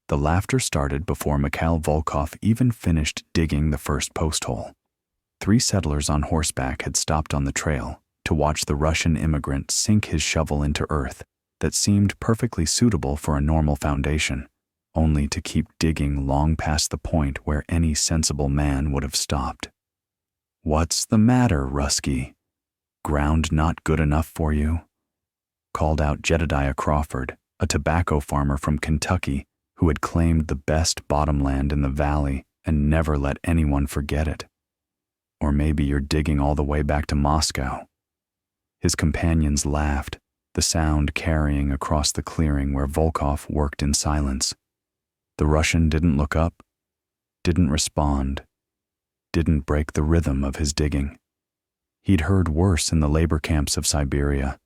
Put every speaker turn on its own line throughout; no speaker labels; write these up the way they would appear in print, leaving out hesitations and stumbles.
The laughter started before Mikhail Volkov even finished digging the first post hole. 3 settlers on horseback had stopped on the trail to watch the Russian immigrant sink his shovel into earth that seemed perfectly suitable for a normal foundation, only to keep digging long past the point where any sensible man would have stopped. "What's the matter, Rusky? Ground not good enough for you?" called out Jedediah Crawford, a tobacco farmer from Kentucky who had claimed the best bottomland in the valley and never let anyone forget it. "Or maybe you're digging all the way back to Moscow." His companions laughed, the sound carrying across the clearing where Volkov worked in silence. The Russian didn't look up, didn't respond, didn't break the rhythm of his digging. He'd heard worse in the labor camps of Siberia,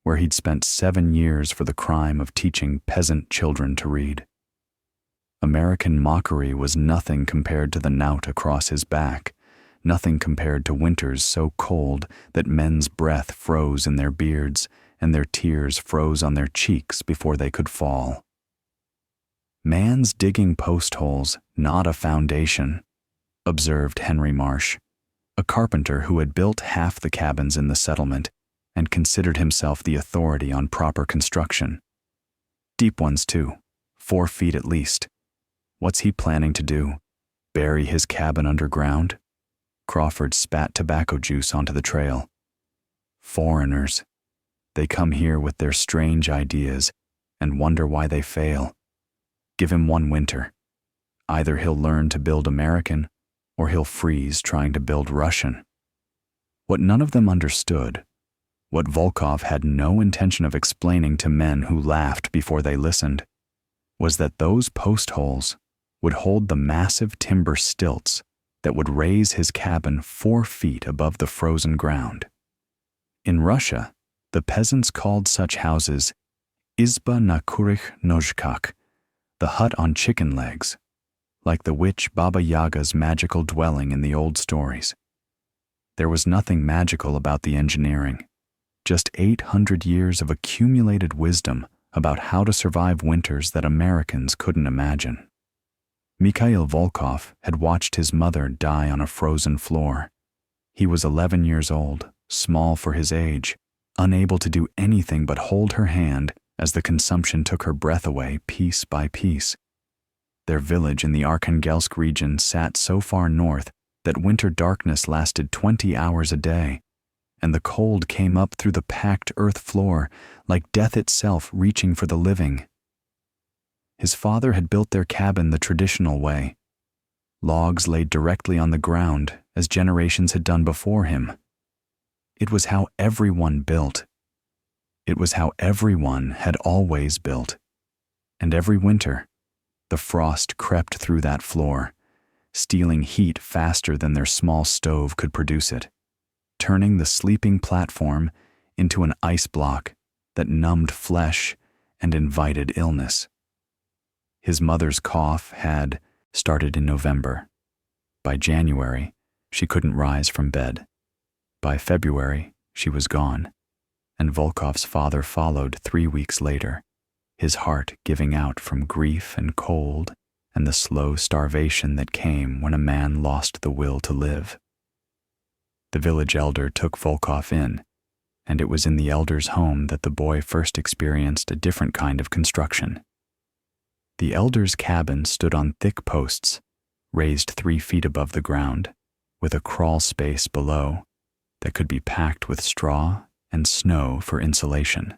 where he'd spent 7 years for the crime of teaching peasant children to read. American mockery was nothing compared to the knout across his back, nothing compared to winters so cold that men's breath froze in their beards and their tears froze on their cheeks before they could fall. "Man's digging post holes, not a foundation," observed Henry Marsh, a carpenter who had built half the cabins in the settlement and considered himself the authority on proper construction. "Deep ones, too, 4 feet at least. What's he planning to do? Bury his cabin underground?" Crawford spat tobacco juice onto the trail. "Foreigners. They come here with their strange ideas and wonder why they fail. Give him 1 winter. Either he'll learn to build American or he'll freeze trying to build Russian." What none of them understood, what Volkov had no intention of explaining to men who laughed before they listened, was that those post holes would hold the massive timber stilts that would raise his cabin 4 feet above the frozen ground. In Russia, the peasants called such houses izba na kurich nozhkach, the hut on chicken legs, like the witch Baba Yaga's magical dwelling in the old stories. There was nothing magical about the engineering, just 800 years of accumulated wisdom about how to survive winters that Americans couldn't imagine. Mikhail Volkov had watched his mother die on a frozen floor. He was 11 years old, small for his age, unable to do anything but hold her hand as the consumption took her breath away piece by piece. Their village in the Arkhangelsk region sat so far north that winter darkness lasted 20 hours a day, and the cold came up through the packed earth floor like death itself reaching for the living. His father had built their cabin the traditional way, logs laid directly on the ground as generations had done before him. It was how everyone built. It was how everyone had always built. And every winter, the frost crept through that floor, stealing heat faster than their small stove could produce it, turning the sleeping platform into an ice block that numbed flesh and invited illness. His mother's cough had started in November. By January, she couldn't rise from bed. By February, she was gone, and Volkov's father followed 3 weeks later, his heart giving out from grief and cold and the slow starvation that came when a man lost the will to live. The village elder took Volkov in, and it was in the elder's home that the boy first experienced a different kind of construction. The elder's cabin stood on thick posts, raised 3 feet above the ground, with a crawl space below that could be packed with straw and snow for insulation.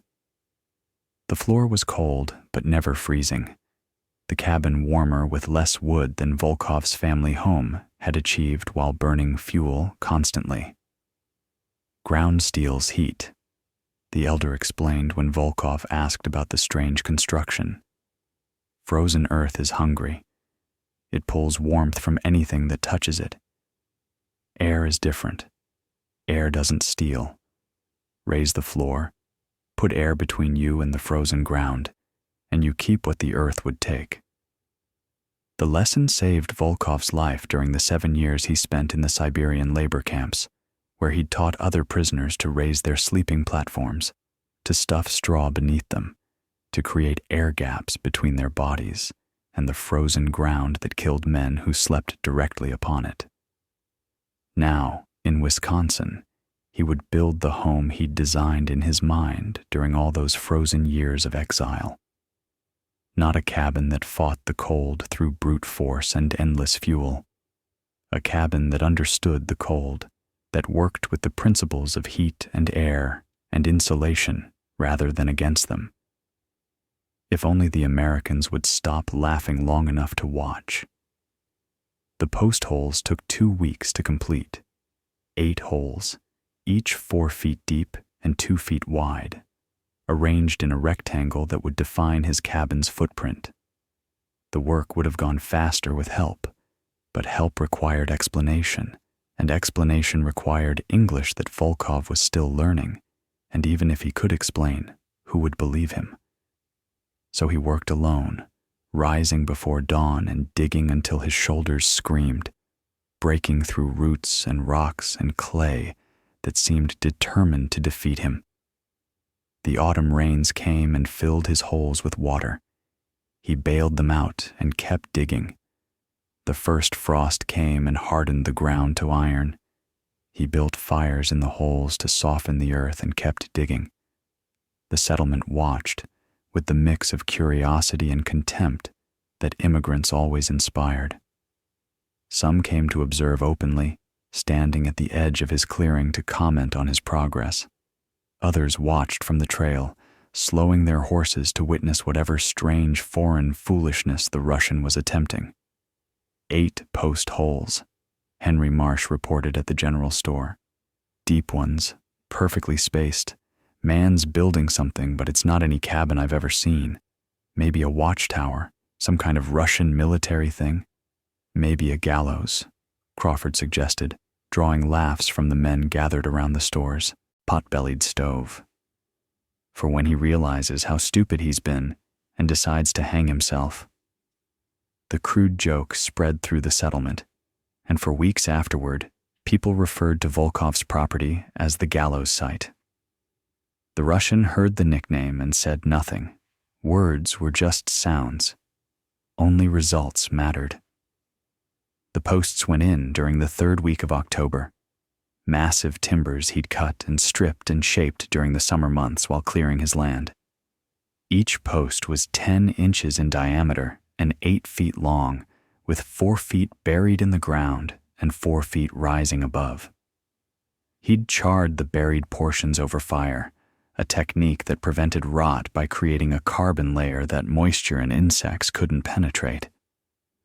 The floor was cold, but never freezing. The cabin warmer with less wood than Volkov's family home had achieved while burning fuel constantly. "Ground steals heat," the elder explained when Volkov asked about the strange construction. "Frozen earth is hungry. It pulls warmth from anything that touches it. Air is different. Air doesn't steal. Raise the floor, put air between you and the frozen ground, and you keep what the earth would take." The lesson saved Volkov's life during the 7 years he spent in the Siberian labor camps, where he'd taught other prisoners to raise their sleeping platforms, to stuff straw beneath them, to create air gaps between their bodies, and the frozen ground that killed men who slept directly upon it. Now, in Wisconsin, he would build the home he'd designed in his mind during all those frozen years of exile. Not a cabin that fought the cold through brute force and endless fuel. A cabin that understood the cold, that worked with the principles of heat and air and insulation rather than against them. If only the Americans would stop laughing long enough to watch. The post holes took 2 weeks to complete. 8 holes, each 4 feet deep and 2 feet wide, arranged in a rectangle that would define his cabin's footprint. The work would have gone faster with help, but help required explanation, and explanation required English that Volkov was still learning, and even if he could explain, who would believe him? So he worked alone, rising before dawn and digging until his shoulders screamed, breaking through roots and rocks and clay that seemed determined to defeat him. The autumn rains came and filled his holes with water. He bailed them out and kept digging. The first frost came and hardened the ground to iron. He built fires in the holes to soften the earth and kept digging. The settlement watched, with the mix of curiosity and contempt that immigrants always inspired. Some came to observe openly, standing at the edge of his clearing to comment on his progress. Others watched from the trail, slowing their horses to witness whatever strange foreign foolishness the Russian was attempting. 8 post holes, Henry Marsh reported at the general store. Deep ones, perfectly spaced. Man's building something, but it's not any cabin I've ever seen. Maybe a watchtower, some kind of Russian military thing. Maybe a gallows, Crawford suggested, drawing laughs from the men gathered around the store's pot-bellied stove. For when he realizes how stupid he's been and decides to hang himself. The crude joke spread through the settlement, and for weeks afterward, people referred to Volkov's property as the gallows site. The Russian heard the nickname and said nothing. Words were just sounds. Only results mattered. The posts went in during the 3rd week of October. Massive timbers he'd cut and stripped and shaped during the summer months while clearing his land. Each post was 10 inches in diameter and 8 feet long, with 4 feet buried in the ground and 4 feet rising above. He'd charred the buried portions over fire, a technique that prevented rot by creating a carbon layer that moisture and insects couldn't penetrate.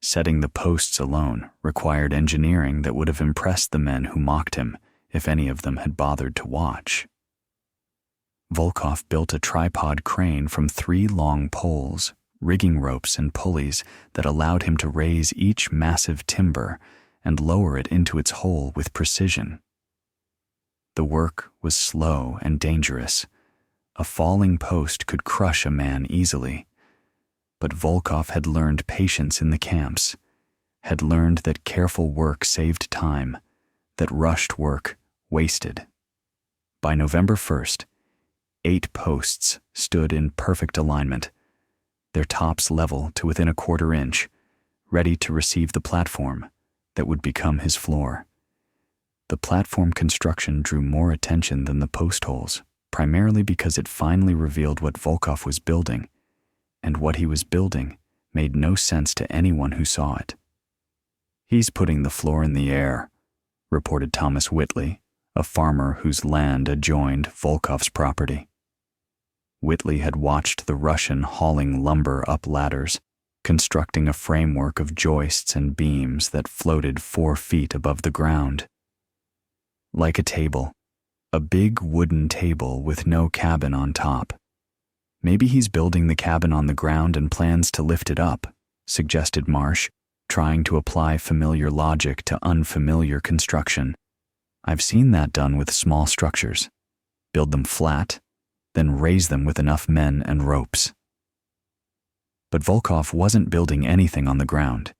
Setting the posts alone required engineering that would have impressed the men who mocked him, if any of them had bothered to watch. Volkov built a tripod crane from 3 long poles, rigging ropes and pulleys that allowed him to raise each massive timber and lower it into its hole with precision. The work was slow and dangerous. A falling post could crush a man easily. But Volkov had learned patience in the camps, had learned that careful work saved time, that rushed work wasted. By November 1st, 8 posts stood in perfect alignment, their tops level to within a 1/4 inch, ready to receive the platform that would become his floor. The platform construction drew more attention than the post holes, primarily because it finally revealed what Volkov was building, and what he was building made no sense to anyone who saw it. "He's putting the floor in the air," reported Thomas Whitley, a farmer whose land adjoined Volkov's property. Whitley had watched the Russian hauling lumber up ladders, constructing a framework of joists and beams that floated 4 feet above the ground. Like a table, a big wooden table with no cabin on top. "Maybe he's building the cabin on the ground and plans to lift it up," suggested Marsh, trying to apply familiar logic to unfamiliar construction. "I've seen that done with small structures. Build them flat, then raise them with enough men and ropes." But Volkov wasn't building anything on the ground.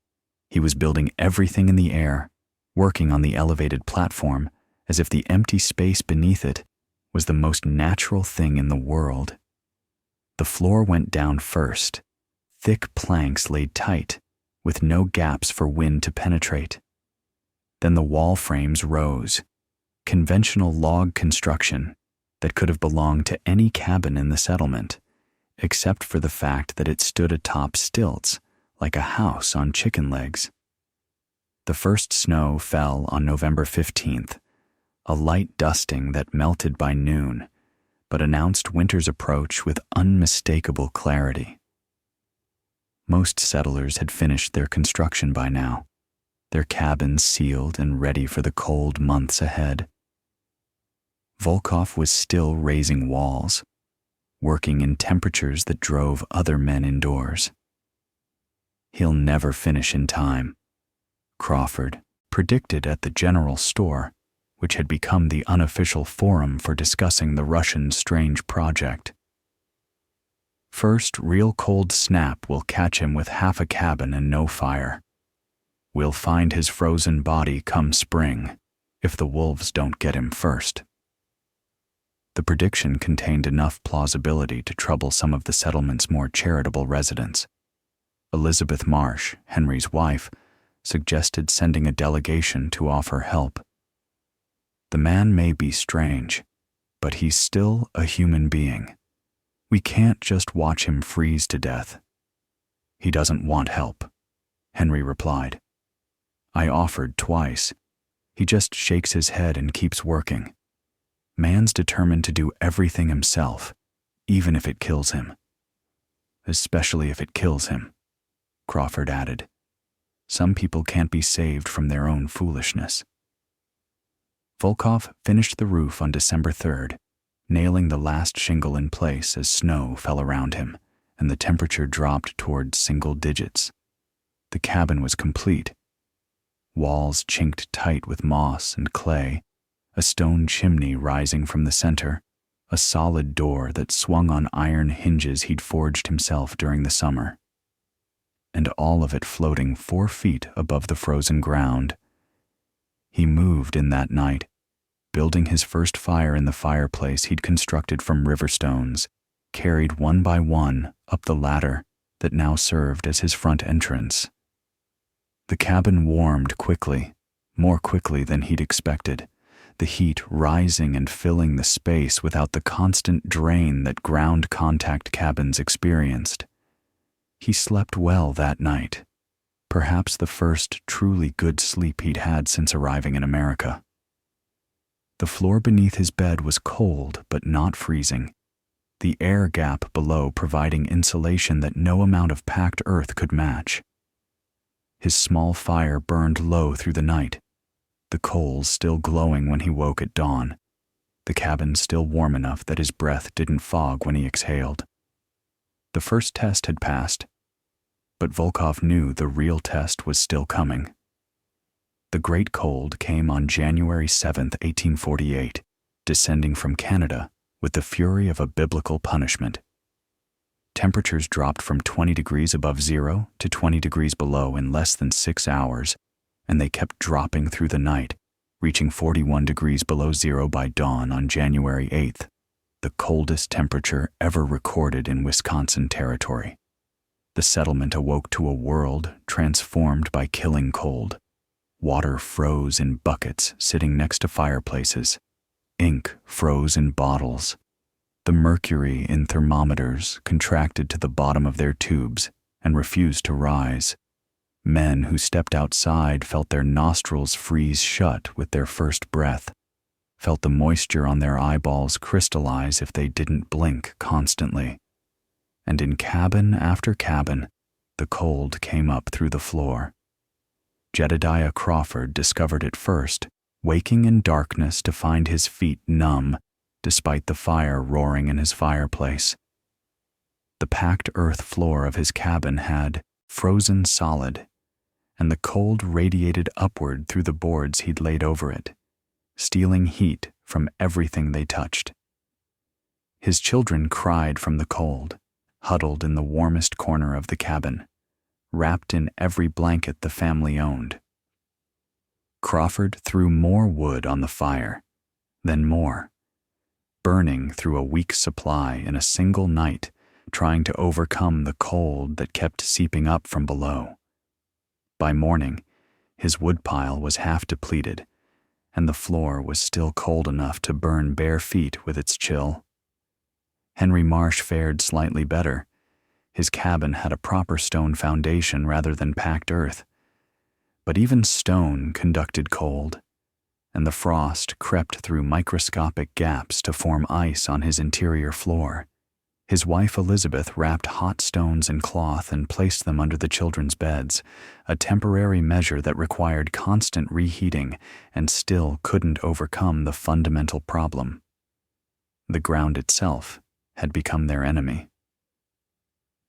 He was building everything in the air, working on the elevated platform as if the empty space beneath it was the most natural thing in the world. The floor went down first, thick planks laid tight, with no gaps for wind to penetrate. Then the wall frames rose, conventional log construction that could have belonged to any cabin in the settlement, except for the fact that it stood atop stilts like a house on chicken legs. The first snow fell on November 15th, a light dusting that melted by noon, but announced winter's approach with unmistakable clarity. Most settlers had finished their construction by now, their cabins sealed and ready for the cold months ahead. Volkov was still raising walls, working in temperatures that drove other men indoors. He'll never finish in time, Crawford predicted at the general store, which had become the unofficial forum for discussing the Russian strange project. First real cold snap will catch him with half a cabin and no fire. We'll find his frozen body come spring, if the wolves don't get him first. The prediction contained enough plausibility to trouble some of the settlement's more charitable residents. Elizabeth Marsh, Henry's wife, suggested sending a delegation to offer help. The man may be strange, but he's still a human being. We can't just watch him freeze to death. He doesn't want help, Henry replied. I offered twice. He just shakes his head and keeps working. Man's determined to do everything himself, even if it kills him. Especially if it kills him, Crawford added. Some people can't be saved from their own foolishness. Volkov finished the roof on December 3rd, nailing the last shingle in place as snow fell around him and the temperature dropped toward single digits. The cabin was complete. Walls chinked tight with moss and clay, a stone chimney rising from the center, a solid door that swung on iron hinges he'd forged himself during the summer. And all of it floating 4 feet above the frozen ground. He moved in that night, building his first fire in the fireplace he'd constructed from river stones, carried one by one up the ladder that now served as his front entrance. The cabin warmed quickly, more quickly than he'd expected, the heat rising and filling the space without the constant drain that ground contact cabins experienced. He slept well that night, perhaps the first truly good sleep he'd had since arriving in America. The floor beneath his bed was cold but not freezing, the air gap below providing insulation that no amount of packed earth could match. His small fire burned low through the night, the coals still glowing when he woke at dawn, the cabin still warm enough that his breath didn't fog when he exhaled. The first test had passed, but Volkov knew the real test was still coming. The Great Cold came on January 7, 1848, descending from Canada with the fury of a biblical punishment. Temperatures dropped from 20 degrees above zero to 20 degrees below in less than 6 hours, and they kept dropping through the night, reaching 41 degrees below zero by dawn on January 8th, the coldest temperature ever recorded in Wisconsin territory. The settlement awoke to a world transformed by killing cold. Water froze in buckets sitting next to fireplaces. Ink froze in bottles. The mercury in thermometers contracted to the bottom of their tubes and refused to rise. Men who stepped outside felt their nostrils freeze shut with their first breath, felt the moisture on their eyeballs crystallize if they didn't blink constantly. And in cabin after cabin, the cold came up through the floor. Jedediah Crawford discovered it first, waking in darkness to find his feet numb, despite the fire roaring in his fireplace. The packed earth floor of his cabin had frozen solid, and the cold radiated upward through the boards he'd laid over it, stealing heat from everything they touched. His children cried from the cold, huddled in the warmest corner of the cabin, wrapped in every blanket the family owned. Crawford threw more wood on the fire, then more, burning through a week's supply in a single night trying to overcome the cold that kept seeping up from below. By morning, his woodpile was half depleted, and the floor was still cold enough to burn bare feet with its chill. Henry Marsh fared slightly better. His cabin had a proper stone foundation rather than packed earth. But even stone conducted cold, and the frost crept through microscopic gaps to form ice on his interior floor. His wife Elizabeth wrapped hot stones in cloth and placed them under the children's beds, a temporary measure that required constant reheating and still couldn't overcome the fundamental problem. The ground itself had become their enemy.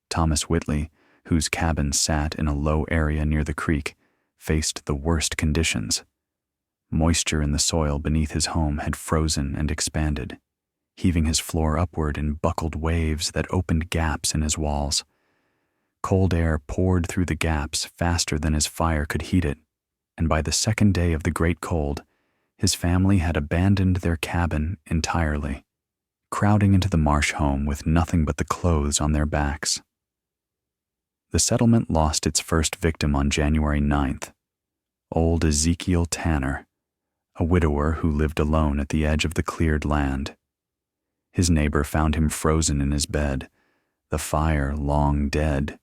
Thomas Whitley, whose cabin sat in a low area near the creek, faced the worst conditions. Moisture in the soil beneath his home had frozen and expanded, heaving his floor upward in buckled waves that opened gaps in his walls. Cold air poured through the gaps faster than his fire could heat it, and by the second day of the great cold, his family had abandoned their cabin entirely, crowding into the Marsh home with nothing but the clothes on their backs. The settlement lost its first victim on January 9th, old Ezekiel Tanner, a widower who lived alone at the edge of the cleared land. His neighbor found him frozen in his bed, the fire long dead,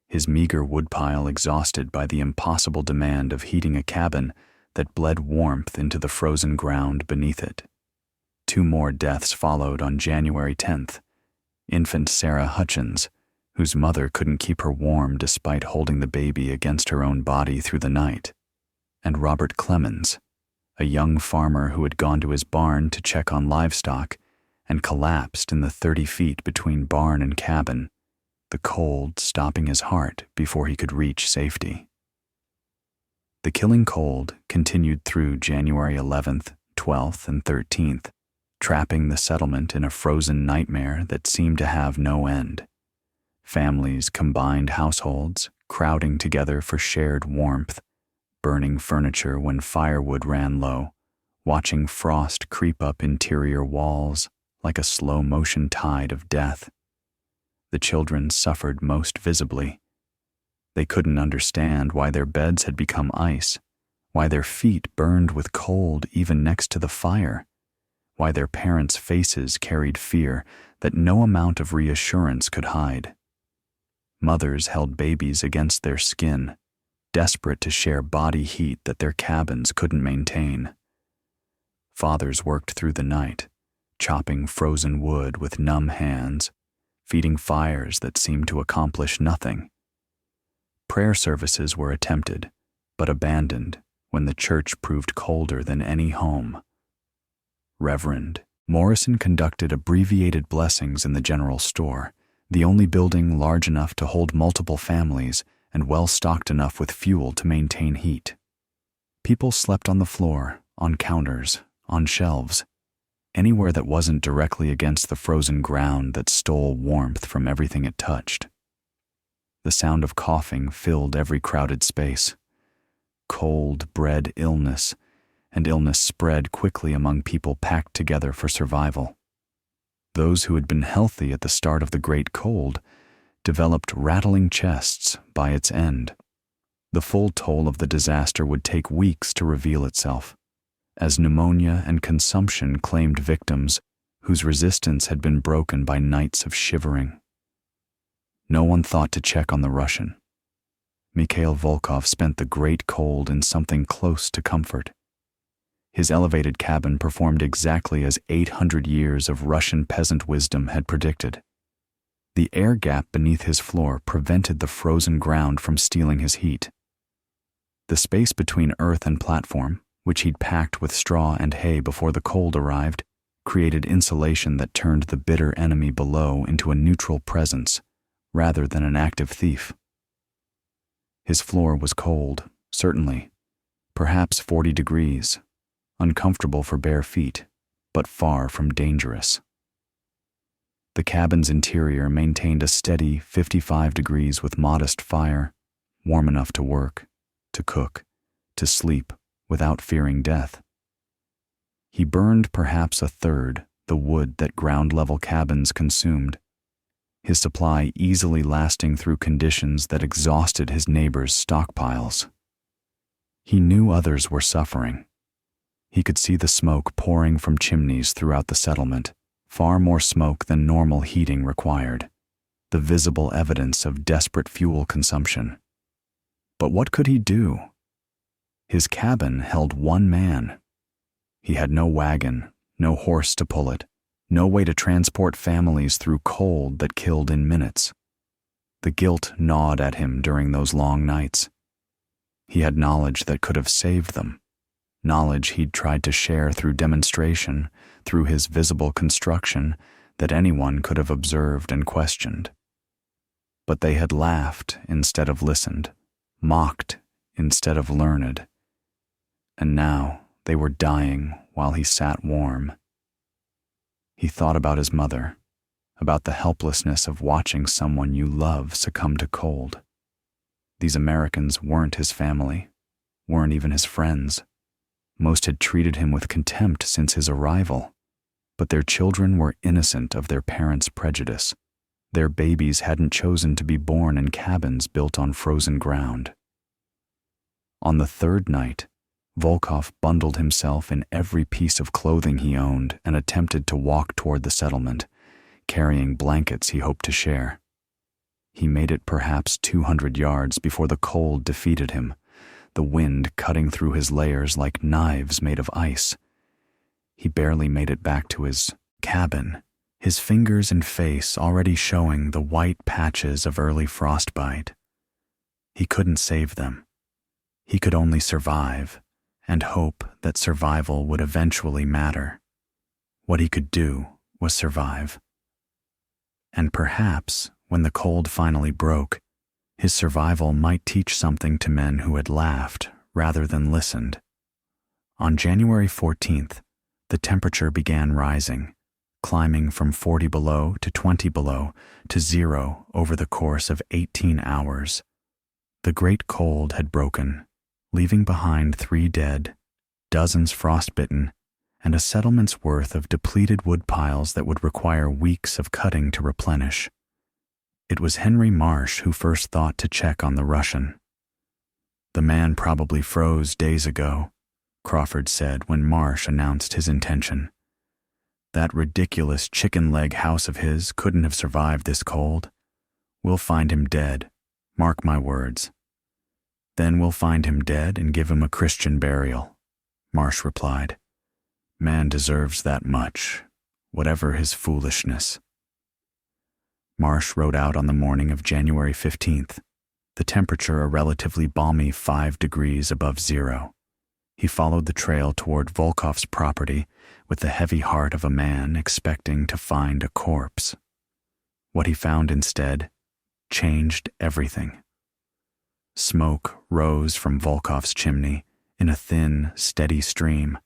his meager woodpile exhausted by the impossible demand of heating a cabin that bled warmth into the frozen ground beneath it. 2 more deaths followed on January 10th. Infant Sarah Hutchins, whose mother couldn't keep her warm despite holding the baby against her own body through the night, and Robert Clemens, a young farmer who had gone to his barn to check on livestock and collapsed in the 30 feet between barn and cabin, the cold stopping his heart before he could reach safety. The killing cold continued through January 11th, 12th, and 13th, trapping the settlement in a frozen nightmare that seemed to have no end. Families combined households, crowding together for shared warmth, burning furniture when firewood ran low, watching frost creep up interior walls like a slow-motion tide of death. The children suffered most visibly. They couldn't understand why their beds had become ice, why their feet burned with cold even next to the fire, why their parents' faces carried fear that no amount of reassurance could hide. Mothers held babies against their skin, desperate to share body heat that their cabins couldn't maintain. Fathers worked through the night, chopping frozen wood with numb hands, feeding fires that seemed to accomplish nothing. Prayer services were attempted, but abandoned when the church proved colder than any home. Reverend Morrison conducted abbreviated blessings in the general store, the only building large enough to hold multiple families and well-stocked enough with fuel to maintain heat. People slept on the floor, on counters, on shelves, anywhere that wasn't directly against the frozen ground that stole warmth from everything it touched. The sound of coughing filled every crowded space. Cold bred illness, and illness spread quickly among people packed together for survival. Those who had been healthy at the start of the great cold developed rattling chests by its end. The full toll of the disaster would take weeks to reveal itself, as pneumonia and consumption claimed victims whose resistance had been broken by nights of shivering. No one thought to check on the Russian. Mikhail Volkov spent the great cold in something close to comfort. His elevated cabin performed exactly as 800 years of Russian peasant wisdom had predicted. The air gap beneath his floor prevented the frozen ground from stealing his heat. The space between earth and platform, which he'd packed with straw and hay before the cold arrived, created insulation that turned the bitter enemy below into a neutral presence, rather than an active thief. His floor was cold, certainly, perhaps 40 degrees, uncomfortable for bare feet, but far from dangerous. The cabin's interior maintained a steady 55 degrees with modest fire, warm enough to work, to cook, to sleep without fearing death. He burned perhaps a third the wood that ground-level cabins consumed. his supply easily lasting through conditions that exhausted his neighbors' stockpiles. He knew others were suffering. He could see the smoke pouring from chimneys throughout the settlement, far more smoke than normal heating required, the visible evidence of desperate fuel consumption. But what could he do? His cabin held one man. He had no wagon, no horse to pull it, no way to transport families through cold that killed in minutes. The guilt gnawed at him during those long nights. He had knowledge that could have saved them, knowledge he'd tried to share through demonstration, through his visible construction that anyone could have observed and questioned. But they had laughed instead of listened, mocked instead of learned. And now they were dying while he sat warm. He thought about his mother, about the helplessness of watching someone you love succumb to cold. These Americans weren't his family, weren't even his friends. Most had treated him with contempt since his arrival, but their children were innocent of their parents' prejudice. Their babies hadn't chosen to be born in cabins built on frozen ground. On the third night, Volkov bundled himself in every piece of clothing he owned and attempted to walk toward the settlement, carrying blankets he hoped to share. He made it perhaps 200 yards before the cold defeated him, the wind cutting through his layers like knives made of ice. He barely made it back to his cabin, his fingers and face already showing the white patches of early frostbite. He couldn't save them. He could only survive, and hope that survival would eventually matter. What he could do was survive. And perhaps, when the cold finally broke, his survival might teach something to men who had laughed rather than listened. On January 14th, the temperature began rising, climbing from 40 below to 20 below to 0 over the course of 18 hours. The great cold had broken, leaving behind 3 dead, dozens frostbitten, and a settlement's worth of depleted wood piles that would require weeks of cutting to replenish. It was Henry Marsh who first thought to check on the Russian. "The man probably froze days ago," Crawford said when Marsh announced his intention. "That ridiculous chicken leg house of his couldn't have survived this cold. We'll find him dead, mark my words." "Then we'll find him dead and give him a Christian burial," Marsh replied. "Man deserves that much, whatever his foolishness." Marsh rode out on the morning of January 15th, the temperature a relatively balmy 5 degrees above 0. He followed the trail toward Volkov's property with the heavy heart of a man expecting to find a corpse. What he found instead changed everything. Smoke rose from Volkov's chimney in a thin, steady stream,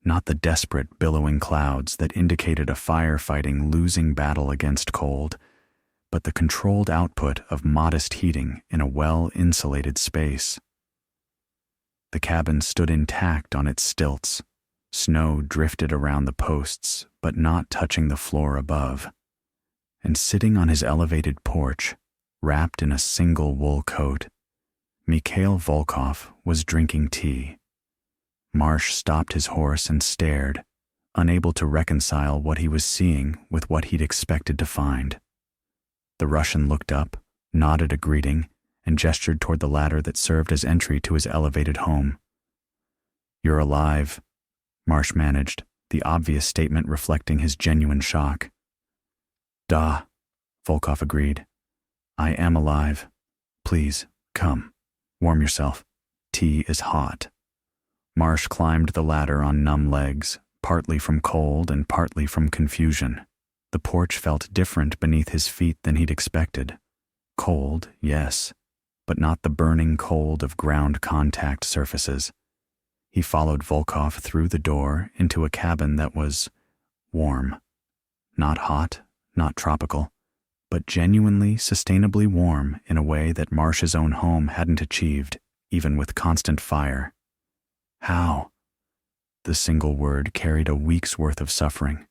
not the desperate, billowing clouds that indicated a firefighting losing battle against cold, but the controlled output of modest heating in a well-insulated space. The cabin stood intact on its stilts. Snow drifted around the posts, but not touching the floor above. And sitting on his elevated porch, wrapped in a single wool coat, Mikhail Volkov was drinking tea. Marsh stopped his horse and stared, unable to reconcile what he was seeing with what he'd expected to find. The Russian looked up, nodded a greeting, and gestured toward the ladder that served as entry to his elevated home. "You're alive," Marsh managed, the obvious statement reflecting his genuine shock. "Da," Volkov agreed. "I am alive. Please, come. Warm yourself. Tea is hot." Marsh climbed the ladder on numb legs, partly from cold and partly from confusion. The porch felt different beneath his feet than he'd expected. Cold, yes, but not the burning cold of ground contact surfaces. He followed Volkov through the door into a cabin that was warm. Not hot, not tropical, but genuinely, sustainably warm in a way that Marsh's own home hadn't achieved, even with constant fire. How? The single word carried a week's worth of suffering.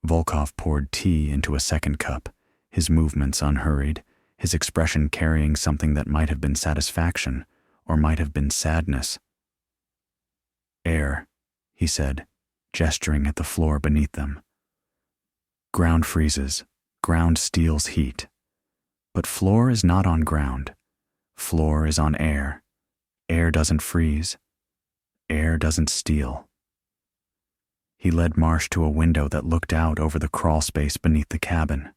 Volkov poured tea into a second cup, his movements unhurried, his expression carrying something that might have been satisfaction or might have been sadness. "Air," he said, gesturing at the floor beneath them. "Ground freezes, ground steals heat. But floor is not on ground. Floor is on air. Air doesn't freeze. Air doesn't steal." He led Marsh to a window that looked out over the crawl space beneath the cabin.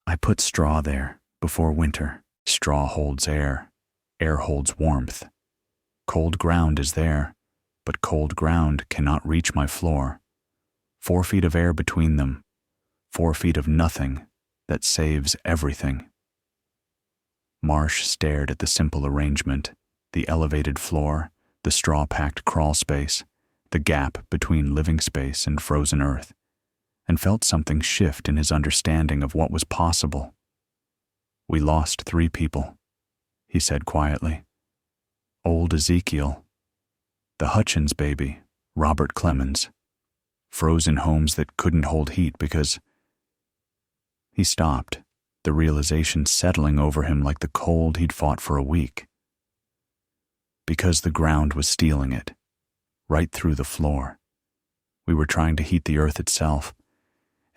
"I put straw there before winter. Straw holds air. Air holds warmth. Cold ground is there, but cold ground cannot reach my floor. 4 feet of air between them. 4 feet of nothing that saves everything." Marsh stared at the simple arrangement, the elevated floor, the straw-packed crawl space, the gap between living space and frozen earth, and felt something shift in his understanding of what was possible. "We lost 3 people," he said quietly. "Old Ezekiel, the Hutchins baby, Robert Clemens, frozen homes that couldn't hold heat because—" He stopped, the realization settling over him like the cold he'd fought for a week. "Because the ground was stealing it, right through the floor. We were trying to heat the earth itself,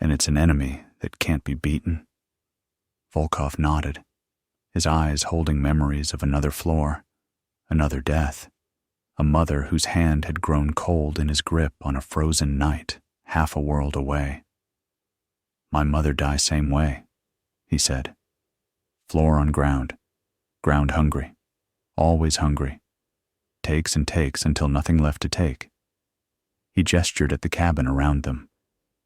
and it's an enemy that can't be beaten." Volkov nodded, his eyes holding memories of another floor, another death, a mother whose hand had grown cold in his grip on a frozen night half a world away. "My mother died same way," he said. "Floor on ground, ground hungry, always hungry. Takes and takes until nothing left to take." He gestured at the cabin around them.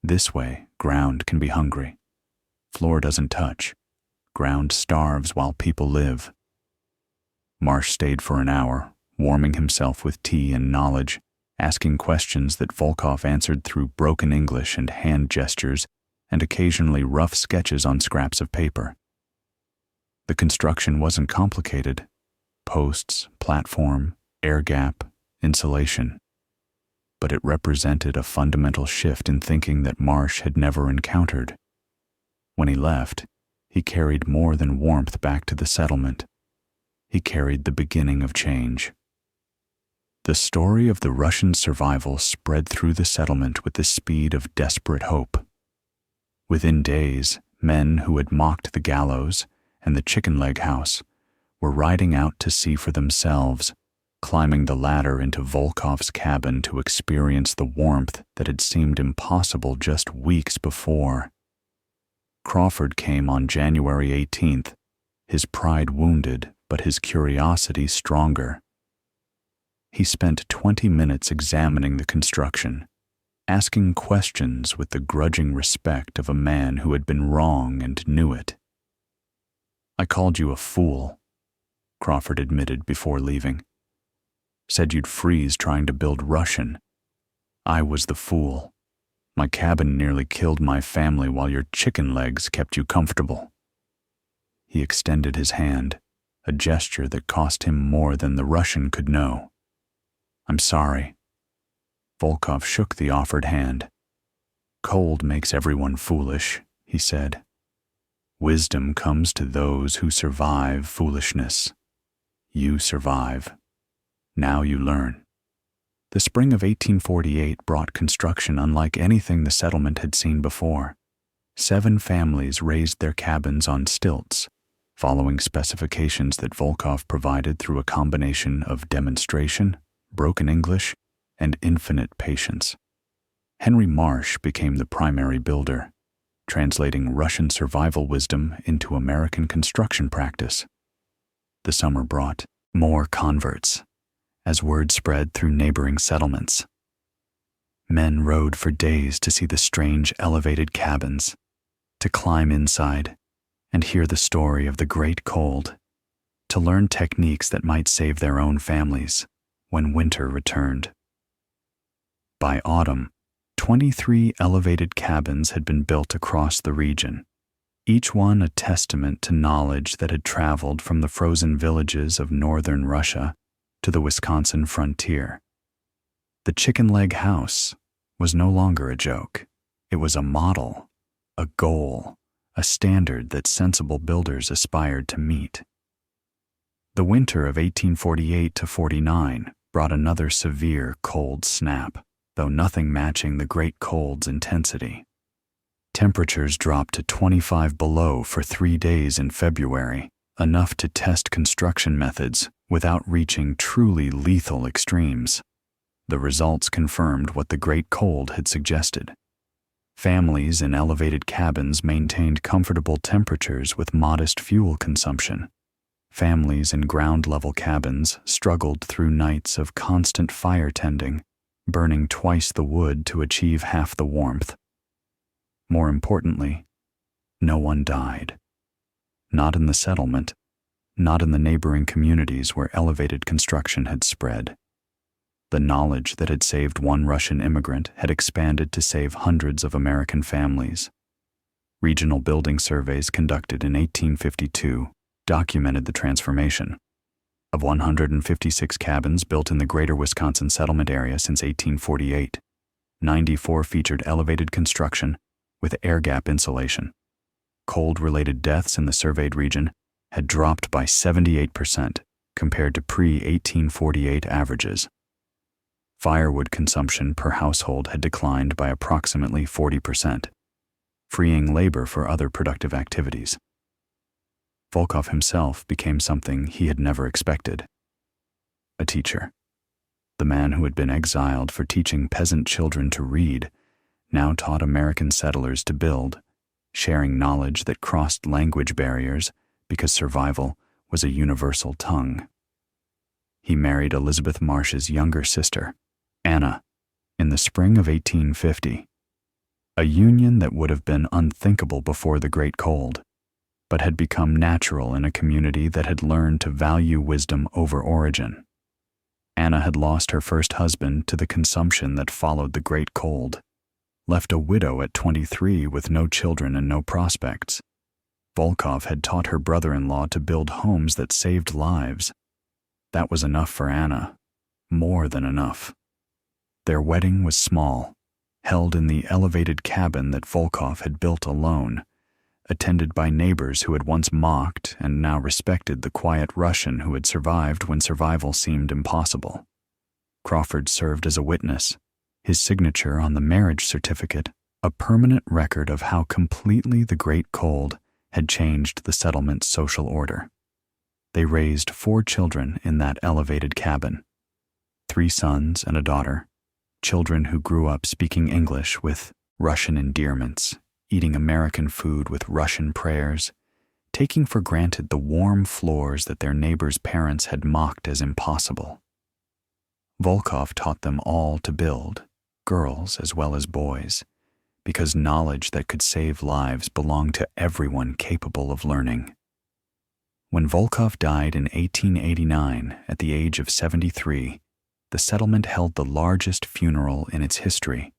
"This way, ground can be hungry. Floor doesn't touch. Ground starves while people live." Marsh stayed for an hour, warming himself with tea and knowledge, asking questions that Volkov answered through broken English and hand gestures and occasionally rough sketches on scraps of paper. The construction wasn't complicated. Posts, platform, air gap, insulation. But it represented a fundamental shift in thinking that Marsh had never encountered. When he left, he carried more than warmth back to the settlement. He carried the beginning of change. The story of the Russian survival spread through the settlement with the speed of desperate hope. Within days, men who had mocked the gallows and the chicken leg house were riding out to see for themselves, climbing the ladder into Volkov's cabin to experience the warmth that had seemed impossible just weeks before. Crawford came on January 18th, his pride wounded but his curiosity stronger. He spent 20 minutes examining the construction, asking questions with the grudging respect of a man who had been wrong and knew it. "I called you a fool," Crawford admitted before leaving. "Said you'd freeze trying to build Russian. I was the fool. My cabin nearly killed my family while your chicken legs kept you comfortable." He extended his hand, a gesture that cost him more than the Russian could know. "I'm sorry." Volkov shook the offered hand. "Cold makes everyone foolish," he said. "Wisdom comes to those who survive foolishness. You survive. Now you learn." The spring of 1848 brought construction unlike anything the settlement had seen before. 7 families raised their cabins on stilts, following specifications that Volkov provided through a combination of demonstration, broken English, and infinite patience. Henry Marsh became the primary builder, translating Russian survival wisdom into American construction practice. The summer brought more converts, as word spread through neighboring settlements. Men rode for days to see the strange elevated cabins, to climb inside and hear the story of the Great Cold, to learn techniques that might save their own families when winter returned. By autumn, 23 elevated cabins had been built across the region, each one a testament to knowledge that had traveled from the frozen villages of northern Russia to the Wisconsin frontier. The chicken leg house was no longer a joke. It was a model, a goal, a standard that sensible builders aspired to meet. The winter of 1848 to 49 brought another severe cold snap, though nothing matching the Great Cold's intensity. Temperatures dropped to 25 below for 3 days in February, enough to test construction methods without reaching truly lethal extremes. The results confirmed what the Great Cold had suggested. Families in elevated cabins maintained comfortable temperatures with modest fuel consumption. Families in ground-level cabins struggled through nights of constant fire tending, burning twice the wood to achieve half the warmth. More importantly, no one died. Not in the settlement, not in the neighboring communities where elevated construction had spread. The knowledge that had saved one Russian immigrant had expanded to save hundreds of American families. Regional building surveys conducted in 1852 documented the transformation. Of 156 cabins built in the greater Wisconsin settlement area since 1848, 94 featured elevated construction with air gap insulation. Cold-related deaths in the surveyed region had dropped by 78% compared to pre-1848 averages. Firewood consumption per household had declined by approximately 40%, freeing labor for other productive activities. Volkov himself became something he had never expected: a teacher. The man who had been exiled for teaching peasant children to read now taught American settlers to build, sharing knowledge that crossed language barriers because survival was a universal tongue. He married Elizabeth Marsh's younger sister, Anna, in the spring of 1850, a union that would have been unthinkable before the Great Cold, but had become natural in a community that had learned to value wisdom over origin. Anna had lost her first husband to the consumption that followed the Great Cold, left a widow at 23 with no children and no prospects. Volkov had taught her brother-in-law to build homes that saved lives. That was enough for Anna, more than enough. Their wedding was small, held in the elevated cabin that Volkov had built alone, attended by neighbors who had once mocked and now respected the quiet Russian who had survived when survival seemed impossible. Crawford served as a witness, his signature on the marriage certificate, a permanent record of how completely the Great Cold had changed the settlement's social order. They raised 4 children in that elevated cabin, 3 sons and a daughter, children who grew up speaking English with Russian endearments, eating American food with Russian prayers, taking for granted the warm floors that their neighbors' parents had mocked as impossible. Volkov taught them all to build, girls as well as boys, because knowledge that could save lives belonged to everyone capable of learning. When Volkov died in 1889 at the age of 73, the settlement held the largest funeral in its history.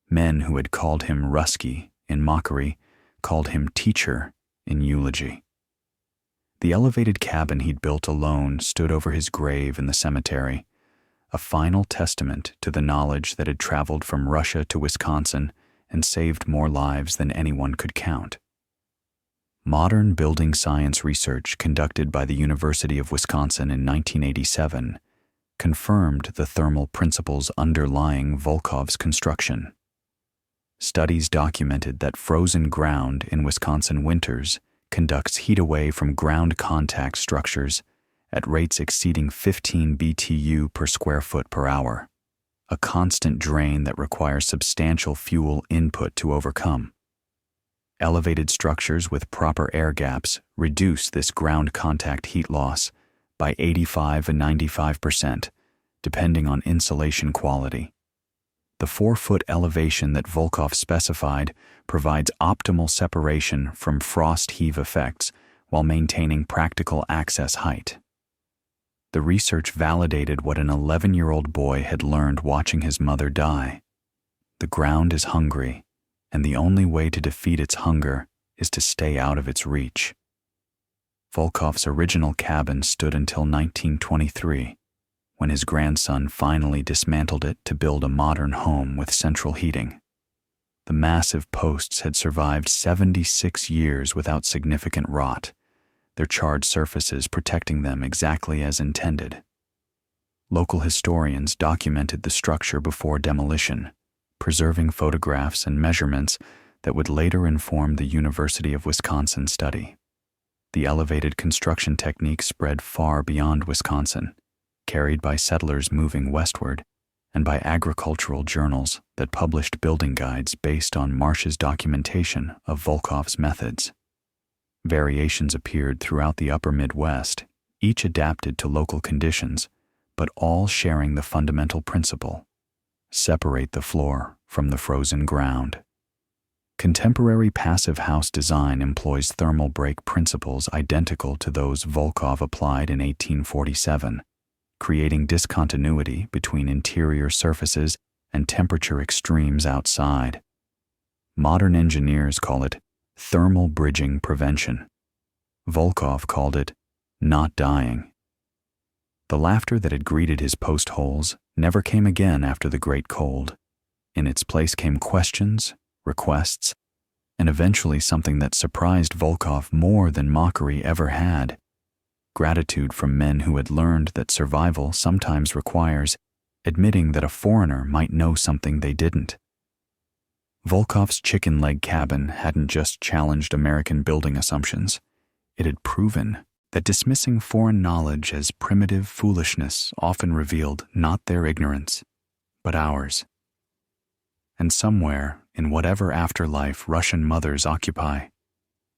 Men who had called him Rusky in mockery called him teacher in eulogy. The elevated cabin he'd built alone stood over his grave in the cemetery, a final testament to the knowledge that had traveled from Russia to Wisconsin and saved more lives than anyone could count. Modern building science research conducted by the University of Wisconsin in 1987 confirmed the thermal principles underlying Volkov's construction. Studies documented that frozen ground in Wisconsin winters conducts heat away from ground contact structures at rates exceeding 15 BTU per square foot per hour, a constant drain that requires substantial fuel input to overcome. Elevated structures with proper air gaps reduce this ground contact heat loss by 85 and 95%, depending on insulation quality. The 4-foot elevation that Volkov specified provides optimal separation from frost heave effects while maintaining practical access height. The research validated what an 11-year-old boy had learned watching his mother die. The ground is hungry, and the only way to defeat its hunger is to stay out of its reach. Volkov's original cabin stood until 1923, when his grandson finally dismantled it to build a modern home with central heating. The massive posts had survived 76 years without significant rot, their charred surfaces protecting them exactly as intended. Local historians documented the structure before demolition, preserving photographs and measurements that would later inform the University of Wisconsin study. The elevated construction technique spread far beyond Wisconsin, carried by settlers moving westward and by agricultural journals that published building guides based on Marsh's documentation of Volkoff's methods. Variations appeared throughout the upper Midwest, each adapted to local conditions, but all sharing the fundamental principle: separate the floor from the frozen ground. Contemporary passive house design employs thermal break principles identical to those Volkoff applied in 1847, creating discontinuity between interior surfaces and temperature extremes outside. Modern engineers call it thermal bridging prevention. Volkoff called it not dying. The laughter that had greeted his post holes never came again after the Great Cold. In its place came questions, requests, and eventually something that surprised Volkoff more than mockery ever had: gratitude from men who had learned that survival sometimes requires admitting that a foreigner might know something they didn't. Volkoff's chicken leg cabin hadn't just challenged American building assumptions. It had proven that dismissing foreign knowledge as primitive foolishness often revealed not their ignorance, but ours. And somewhere, in whatever afterlife Russian mothers occupy,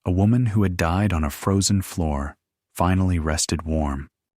a woman who had died on a frozen floor finally rested warm,